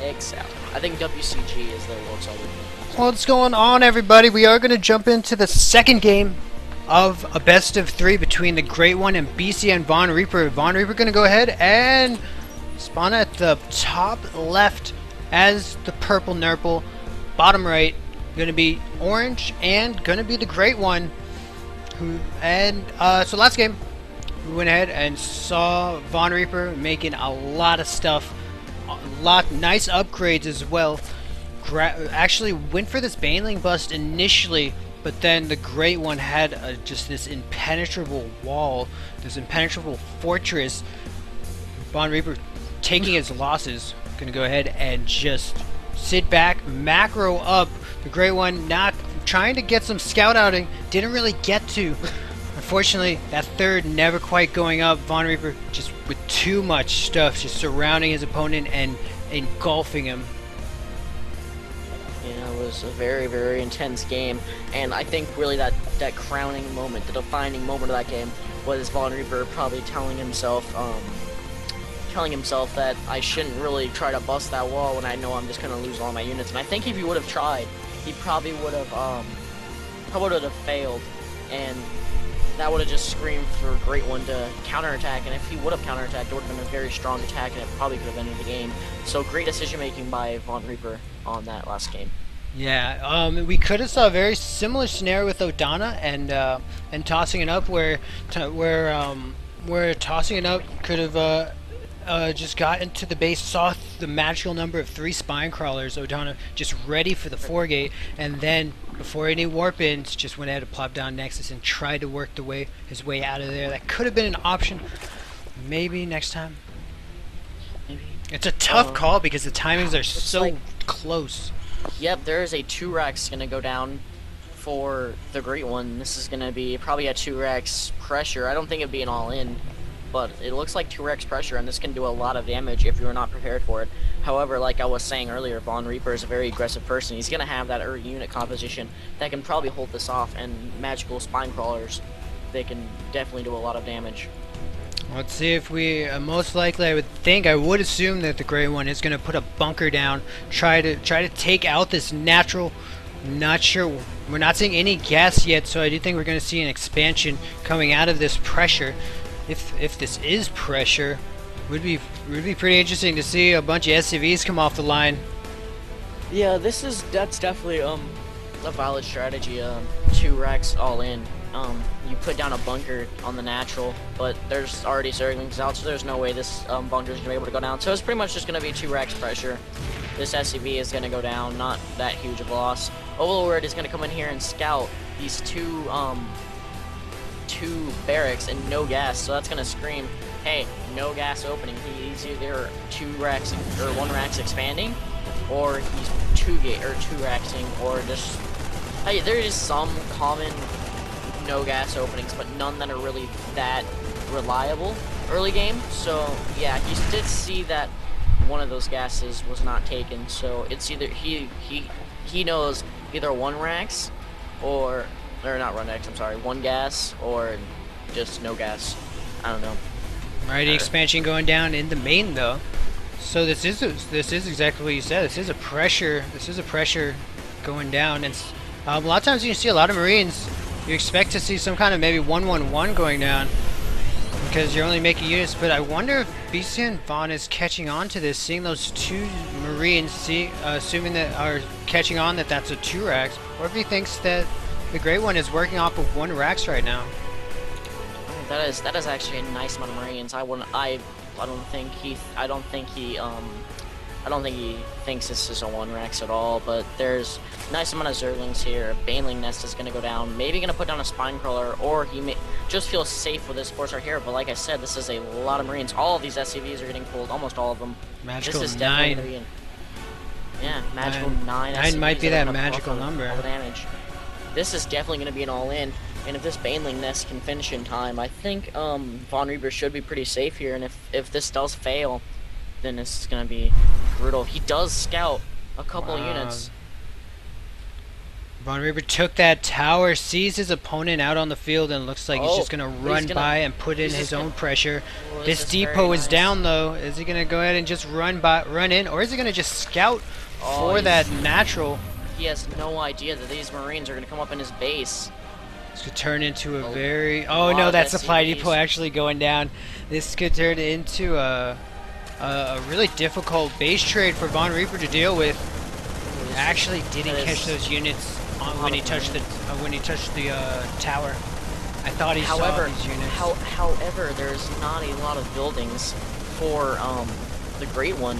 Excel. I think WCG is their world title. What's going on, everybody? We are going to jump into the second game of a best of 3 between the GreatOne and BCNVonreaper. Vonreaper going to go ahead and spawn at the top left as the purple nurple. Bottom right going to be orange and going to be the GreatOne. So last game we went ahead and saw Vonreaper making a lot of stuff, nice upgrades as well. Actually went for this Baneling bust initially, but then the GreatOne had just this impenetrable wall, this impenetrable fortress. Vonreaper taking his losses, gonna go ahead and just sit back, macro up. The GreatOne not trying to get some scout outing, didn't really get to. Unfortunately, that third never quite going up. Vonreaper just with too much stuff, just surrounding his opponent and engulfing him. You know, it was a very, very intense game, and I think really that crowning moment, the defining moment of that game, was Vonreaper probably telling himself that I shouldn't really try to bust that wall when I know I'm just gonna lose all my units. And I think if he would have tried, he probably would have failed, and that would have just screamed for GreatOne to counterattack. And if he would have counterattacked, it would have been a very strong attack, and it probably could have ended the game. So great decision making by Vonreaper on that last game. Yeah, we could have saw a very similar scenario with Odana and tossing it up, where tossing it up could have just got into the base, saw the magical number of 3 spine crawlers. Odana just ready for the 4-gate, and then before any warp ins, just went ahead and plop down Nexus and tried to work his way out of there. That could have been an option. Maybe next time. Maybe. It's a tough call because the timings are so close. Yep, there is a 2-Rex going to go down for the GreatOne. This is going to be probably a 2-Rex pressure. I don't think it'd be an all-in, but it looks like 2-Rex pressure, and this can do a lot of damage if you're not prepared for it. However, like I was saying earlier, Vonreaper is a very aggressive person. He's going to have that unit composition that can probably hold this off, and magical spine crawlers, they can definitely do a lot of damage. Let's see if we, most likely I would assume that the GreatOne is going to put a bunker down, try to take out this natural. Not sure, we're not seeing any gas yet, so I do think we're going to see an expansion coming out of this pressure. If this is pressure, would be pretty interesting to see a bunch of SCVs come off the line. Yeah, that's definitely a valid strategy. 2-Rex all in. You put down a bunker on the natural, but there's already Zerglings out, so there's no way this bunker is going to be able to go down. So it's pretty much just going to be 2-Rex pressure. This SCV is going to go down, not that huge of a loss. Overlord is going to come in here and scout these two barracks and no gas, so that's going to scream, hey, no gas opening. He's either 2-Rex or 1-Rex expanding, or he's 2-Rexing, or just, hey, there is some common no gas openings, but none that are really that reliable early game. So yeah, he did see that one of those gases was not taken, so it's either he knows either 1-Rex or not 1-Rex, I'm sorry, 1 gas or just no gas. I don't know. Alrighty, expansion going down in the main though. So this is exactly what you said. This is a pressure going down, and a lot of times you can see a lot of Marines. You expect to see some kind of maybe 1-1-1 going down because you're only making units, but I wonder if BCNVon is catching on to this, seeing those 2 Marines, assuming that are catching on that that's a 2-Rex, or if he thinks that the GreatOne is working off of 1-Rex right now. That is actually a nice amount of Marines. I don't think he thinks this is a 1-Rex at all, but there's a nice amount of Zerglings here. Baneling Nest is going to go down. Maybe going to put down a Spine Crawler, or he may just feel safe with this Force Art here. But like I said, this is a lot of Marines. All of these SCVs are getting pulled, almost all of them. Magical this is 9. Definitely gonna be yeah, magical 9 9 SCVs might be that magical number. All the damage. This is definitely going to be an all-in. And if this Baneling Nest can finish in time, I think Vonreaper should be pretty safe here. And if this does fail, then this is going to be brutal. He does scout a couple units. Von Reaper took that tower, sees his opponent out on the field, and looks like he's just gonna run by and put in his own pressure. This depot is down though. Is he gonna go ahead and just run in, or is he gonna just scout for that natural? He has no idea that these Marines are gonna come up in his base. This could turn into a very... Oh no, that supply depot actually going down. This could turn into a really difficult base trade for Von Reaper to deal with. Actually didn't catch those units when he touched the tower. I thought he saw these units. However, there's not a lot of buildings for the Great One.